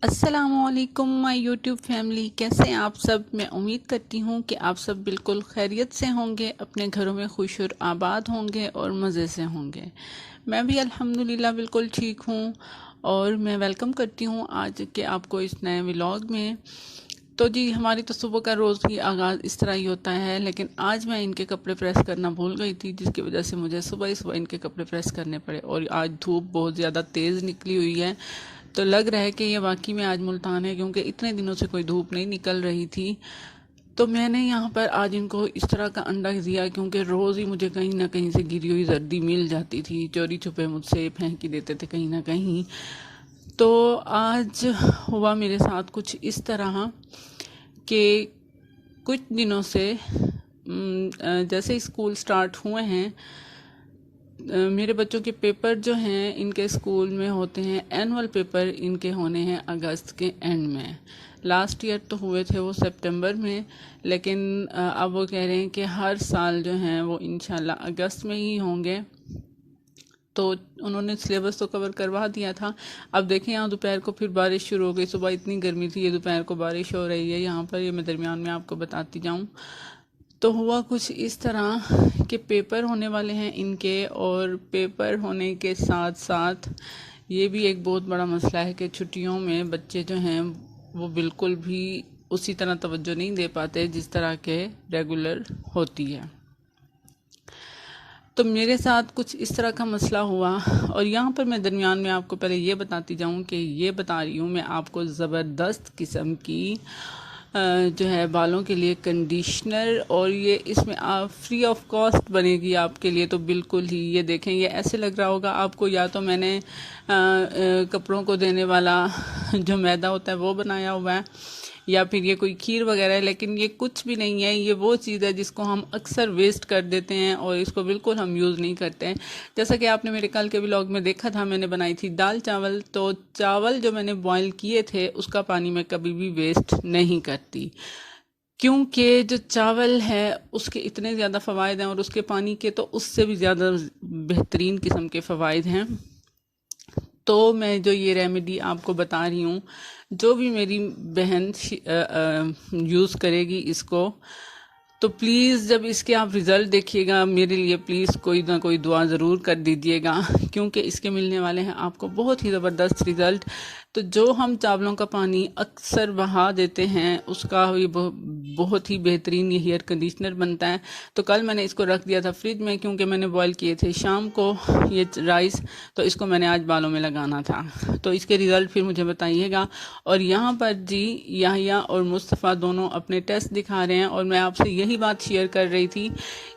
अस्सलामुअलैकुम my YouTube family, कैसे हैं आप सब। मैं उम्मीद करती हूँ कि आप सब बिल्कुल खैरियत से होंगे, अपने घरों में खुश और आबाद होंगे और मज़े से होंगे। मैं भी अल्हम्दुलिल्लाह बिल्कुल ठीक हूँ और मैं वेलकम करती हूँ आज के आपको इस नए व्लॉग में। तो जी, हमारी तो सुबह का रोज़ ही आगाज़ इस तरह ही होता है, लेकिन आज मैं इनके कपड़े प्रेस करना भूल गई थी, जिसकी वजह से मुझे सुबह ही सुबह इनके कपड़े प्रेस करने पड़े। और आज धूप बहुत ज़्यादा तेज़ निकली हुई है, तो लग रहा है कि ये वाकई में आज मुल्तान है, क्योंकि इतने दिनों से कोई धूप नहीं निकल रही थी। तो मैंने यहाँ पर आज इनको इस तरह का अंडा दिया, क्योंकि रोज़ ही मुझे कहीं ना कहीं से गिरी हुई जर्दी मिल जाती थी, चोरी छुपे मुझसे फेंक ही देते थे कहीं ना कहीं। तो आज हुआ मेरे साथ कुछ इस तरह कि कुछ दिनों से जैसे स्कूल स्टार्ट हुए हैं, मेरे बच्चों के पेपर जो हैं इनके स्कूल में होते हैं, एनुअल पेपर इनके होने हैं अगस्त के एंड में। लास्ट ईयर तो हुए थे वो सितंबर में, लेकिन अब वो कह रहे हैं कि हर साल जो हैं वो इंशाल्लाह अगस्त में ही होंगे। तो उन्होंने सिलेबस तो कवर करवा दिया था। अब देखें, यहाँ दोपहर को फिर बारिश शुरू हो गई। सुबह इतनी गर्मी थी, ये दोपहर को बारिश हो रही है यहाँ पर, ये मैं दरमियान में आपको बताती जाऊँ। तो हुआ कुछ इस तरह कि पेपर होने वाले हैं इनके, और पेपर होने के साथ साथ ये भी एक बहुत बड़ा मसला है कि छुट्टियों में बच्चे जो हैं वो बिल्कुल भी उसी तरह तवज्जो नहीं दे पाते जिस तरह के रेगुलर होती है। तो मेरे साथ कुछ इस तरह का मसला हुआ, और यहाँ पर मैं दरमियान में आपको पहले ये बताती जाऊँ कि ये बता रही हूँ मैं आपको ज़बरदस्त किस्म की जो है बालों के लिए कंडीशनर, और ये इसमें आप फ्री ऑफ कॉस्ट बनेगी आपके लिए। तो बिल्कुल ही ये देखें, ये ऐसे लग रहा होगा आपको या तो मैंने कपड़ों को देने वाला जो मैदा होता है वो बनाया हुआ है, या फिर ये कोई खीर वगैरह है, लेकिन ये कुछ भी नहीं है। ये वो चीज़ है जिसको हम अक्सर वेस्ट कर देते हैं और इसको बिल्कुल हम यूज़ नहीं करते हैं। जैसा कि आपने मेरे कल के व्लॉग में देखा था, मैंने बनाई थी दाल चावल। तो चावल जो मैंने बॉईल किए थे उसका पानी मैं कभी भी वेस्ट नहीं करती, क्योंकि जो चावल है उसके इतने ज़्यादा फ़वाद हैं, और उसके पानी के तो उससे भी ज़्यादा बेहतरीन किस्म के फ़वाद हैं। तो मैं जो ये रेमेडी आपको बता रही हूँ, जो भी मेरी बहन यूज़ करेगी इसको, तो प्लीज़ जब इसके आप रिज़ल्ट देखिएगा, मेरे लिए प्लीज़ कोई ना कोई दुआ ज़रूर कर दीजिएगा, क्योंकि इसके मिलने वाले हैं आपको बहुत ही ज़बरदस्त रिज़ल्ट। तो जो हम चावलों का पानी अक्सर बहा देते हैं, उसका ये बहुत ही बेहतरीन ये हेयर कंडीशनर बनता है। तो कल मैंने इसको रख दिया था फ्रिज में, क्योंकि मैंने बॉईल किए थे शाम को ये राइस, तो इसको मैंने आज बालों में लगाना था। तो इसके रिज़ल्ट फिर मुझे बताइएगा। और यहाँ पर जी याहिया और मुस्तफ़ा दोनों अपने टेस्ट दिखा रहे हैं, और मैं आपसे यही बात शेयर कर रही थी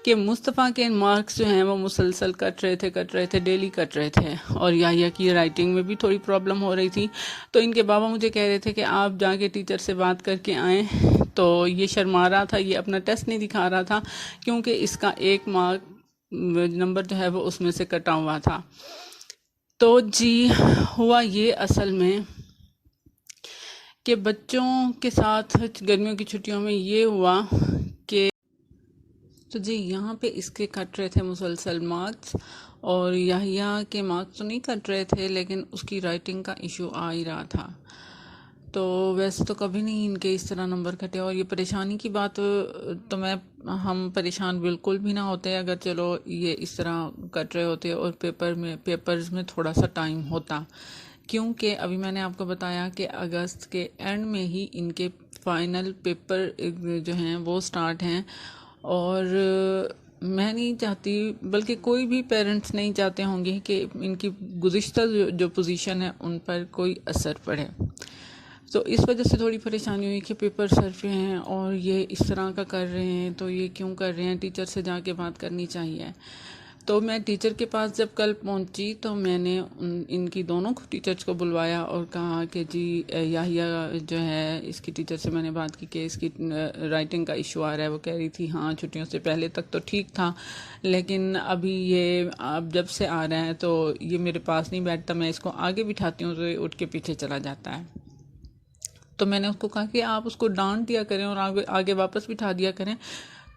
कि मुस्तफ़ा के मार्क्स जो हैं वो मुसलसल कट रहे थे, डेली कट रहे थे, और याहिया की राइटिंग में भी थोड़ी प्रॉब्लम हो रही थी। तो इनके बाबा मुझे कह रहे थे कि आप जाके टीचर से बात करके आएँ। तो ये शर्मा रहा था, ये अपना टेस्ट नहीं दिखा रहा था, क्योंकि इसका एक मार्क नंबर जो है वो उसमें से कटा हुआ था। तो जी, हुआ ये असल में कि बच्चों के साथ गर्मियों की छुट्टियों में ये हुआ कि, तो जी यहाँ पे इसके कट रहे थे मुसलसल मार्क्स, और याहिया के मार्क्स तो नहीं कट रहे थे, लेकिन उसकी राइटिंग का इशू आ ही रहा था। तो वैसे तो कभी नहीं इनके इस तरह नंबर कटे, और ये परेशानी की बात तो हम परेशान बिल्कुल भी ना होते अगर चलो ये इस तरह कट रहे होते और पेपर्स में थोड़ा सा टाइम होता, क्योंकि अभी मैंने आपको बताया कि अगस्त के एंड में ही इनके फाइनल पेपर जो हैं वो स्टार्ट हैं। और मैं नहीं चाहती, बल्कि कोई भी पेरेंट्स नहीं चाहते होंगे कि इनकी गुज़िश्ता जो पोजीशन है उन पर कोई असर पड़े। तो इस वजह से थोड़ी परेशानी हुई कि पेपर सर पे हैं और ये इस तरह का कर रहे हैं, तो ये क्यों कर रहे हैं, टीचर से जाके बात करनी चाहिए। तो मैं टीचर के पास जब कल पहुंची, तो मैंने इनकी दोनों को टीचर्स को बुलवाया और कहा कि जी याहिया जो है, इसकी टीचर से मैंने बात की कि इसकी राइटिंग का इशू आ रहा है। वो कह रही थी हाँ, छुट्टियों से पहले तक तो ठीक था, लेकिन अभी ये अब जब से आ रहा है तो ये मेरे पास नहीं बैठता, मैं इसको आगे बिठाती हूँ तो ये उठ के पीछे चला जाता है। तो मैंने उसको कहा कि आप उसको डांट दिया करें और आगे आगे वापस बिठा दिया करें।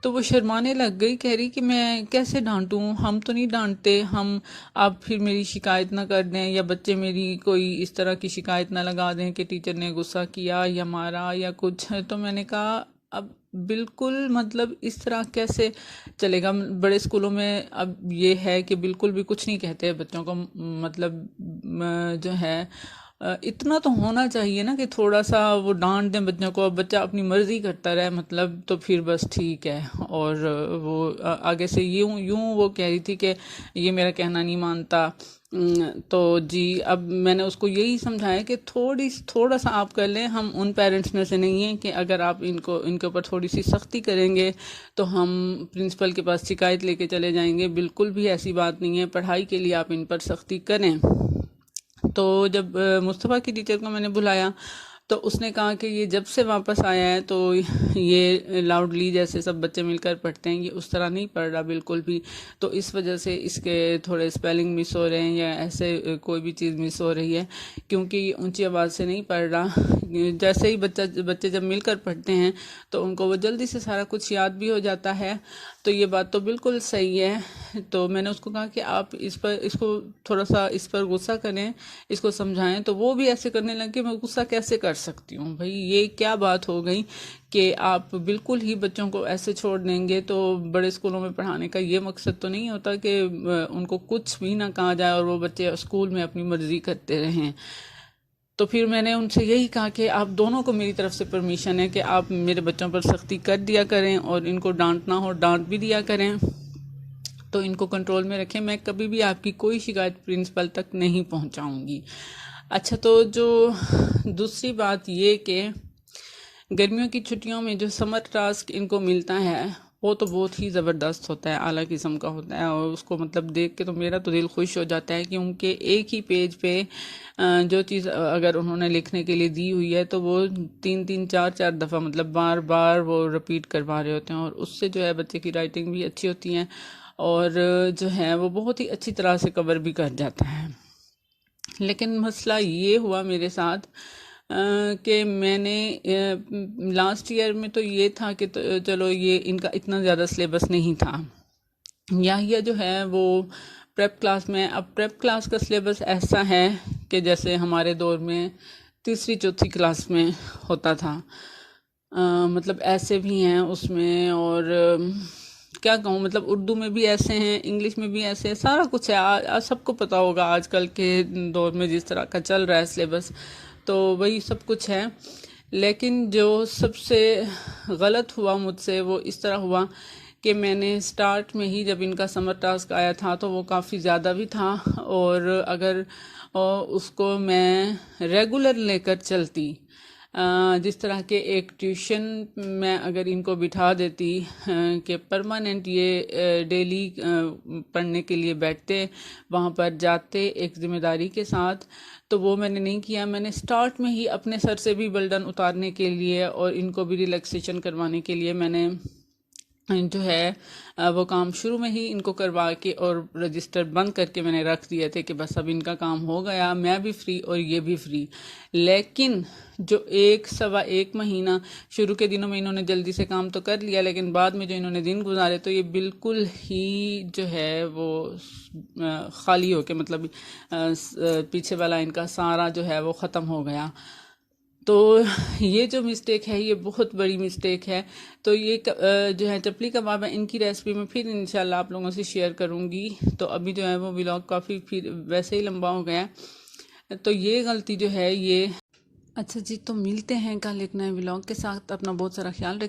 तो वो शर्माने लग गई, कह रही कि मैं कैसे डांटूं, हम तो नहीं डांटते, हम आप फिर मेरी शिकायत ना कर दें या बच्चे मेरी कोई इस तरह की शिकायत ना लगा दें कि टीचर ने गुस्सा किया या मारा या कुछ। तो मैंने कहा अब बिल्कुल मतलब इस तरह कैसे चलेगा। बड़े स्कूलों में अब ये है कि बिल्कुल भी कुछ नहीं कहते बच्चों को, मतलब जो है इतना तो होना चाहिए ना कि थोड़ा सा वो डांट दें बच्चों को। अब बच्चा अपनी मर्जी करता रहे मतलब तो फिर बस ठीक है। और वो आगे से यूं यूं वो कह रही थी कि ये मेरा कहना नहीं मानता। तो जी अब मैंने उसको यही समझाया कि थोड़ा सा आप कर लें, हम उन पेरेंट्स में से नहीं हैं कि अगर आप इनके ऊपर थोड़ी सी सख्ती करेंगे तो हम प्रिंसिपल के पास शिकायत लेके चले जाएंगे। बिल्कुल भी ऐसी बात नहीं है, पढ़ाई के लिए आप इन पर सख्ती करें। तो जब मुस्तफ़ा की टीचर को मैंने बुलाया तो उसने कहा कि ये जब से वापस आया है तो ये लाउडली जैसे सब बच्चे मिलकर पढ़ते हैं, ये उस तरह नहीं पढ़ रहा बिल्कुल भी। तो इस वजह से इसके थोड़े स्पेलिंग मिस हो रहे हैं या ऐसे कोई भी चीज़ मिस हो रही है, क्योंकि ऊंची आवाज़ से नहीं पढ़ रहा। जैसे ही बच्चे जब मिलकर पढ़ते हैं तो उनको वो जल्दी से सारा कुछ याद भी हो जाता है। तो ये बात तो बिल्कुल सही है। तो मैंने उसको कहा कि आप इसको थोड़ा सा इस पर गुस्सा करें, इसको समझाएं। तो वो भी ऐसे करने लगे, मैं गुस्सा कैसे कर सकती हूँ भाई, ये क्या बात हो गई कि आप बिल्कुल ही बच्चों को ऐसे छोड़ देंगे। तो बड़े स्कूलों में पढ़ाने का ये मकसद तो नहीं होता कि उनको कुछ भी ना कहा जाए और वो बच्चे स्कूल में अपनी मर्जी करते रहें। तो फिर मैंने उनसे यही कहा कि आप दोनों को मेरी तरफ से परमिशन है कि आप मेरे बच्चों पर सख्ती कर दिया करें और इनको डांटना हो डांट भी दिया करें, तो इनको कंट्रोल में रखें। मैं कभी भी आपकी कोई शिकायत प्रिंसिपल तक नहीं पहुंचाऊंगी। अच्छा, तो जो दूसरी बात ये कि गर्मियों की छुट्टियों में जो समर टास्क इनको मिलता है वो तो बहुत ही ज़बरदस्त होता है, आला किस्म का होता है। और उसको मतलब देख के तो मेरा तो दिल खुश हो जाता है कि उनके एक ही पेज पे जो चीज़ अगर उन्होंने लिखने के लिए दी हुई है तो वो 3-3 4-4 दफ़ा मतलब बार बार वो रिपीट करवा रहे होते हैं। और उससे जो है बच्चे की राइटिंग भी अच्छी होती है और जो है वो बहुत ही अच्छी तरह से कवर भी कर जाता है। लेकिन मसला ये हुआ मेरे साथ कि मैंने लास्ट ईयर में तो ये था कि तो चलो ये इनका इतना ज़्यादा सिलेबस नहीं था। यह जो है वो प्रेप क्लास में, अब प्रेप क्लास का सिलेबस ऐसा है कि जैसे हमारे दौर में तीसरी चौथी क्लास में होता था। मतलब ऐसे भी हैं उसमें। और क्या कहूँ, मतलब उर्दू में भी ऐसे हैं, इंग्लिश में भी ऐसे हैं, सारा कुछ है। आज सबको पता होगा आजकल के दौर में जिस तरह का चल रहा है सिलेबस, तो वही सब कुछ है। लेकिन जो सबसे गलत हुआ मुझसे वो इस तरह हुआ कि मैंने स्टार्ट में ही जब इनका समर टास्क आया था तो वो काफ़ी ज़्यादा भी था। और अगर उसको मैं रेगुलर लेकर चलती, जिस तरह के एक ट्यूशन में अगर इनको बिठा देती कि परमानेंट ये डेली पढ़ने के लिए बैठते, वहाँ पर जाते एक ज़िम्मेदारी के साथ, तो वो मैंने नहीं किया। मैंने स्टार्ट में ही अपने सर से भी बर्डन उतारने के लिए और इनको भी रिलैक्सेशन करवाने के लिए मैंने जो है वो काम शुरू में ही इनको करवा के और रजिस्टर बंद करके मैंने रख दिए थे कि बस अब इनका काम हो गया, मैं भी फ्री और ये भी फ्री। लेकिन जो 1-1.25 महीना शुरू के दिनों में इन्होंने जल्दी से काम तो कर लिया, लेकिन बाद में जो इन्होंने दिन गुजारे तो ये बिल्कुल ही जो है वो खाली होके मतलब पीछे वाला इनका सारा जो है वो ख़त्म हो गया। तो ये जो मिस्टेक है ये बहुत बड़ी मिस्टेक है। तो ये जो है चपली कबाब है, इनकी रेसिपी मैं फिर इंशाल्लाह आप लोगों से शेयर करूँगी। तो अभी जो है वो व्लॉग काफ़ी फिर वैसे ही लंबा हो गया, तो ये गलती जो है ये। अच्छा जी, तो मिलते हैं कल एक नए व्लॉग के साथ। अपना बहुत सारा ख्याल रखिए।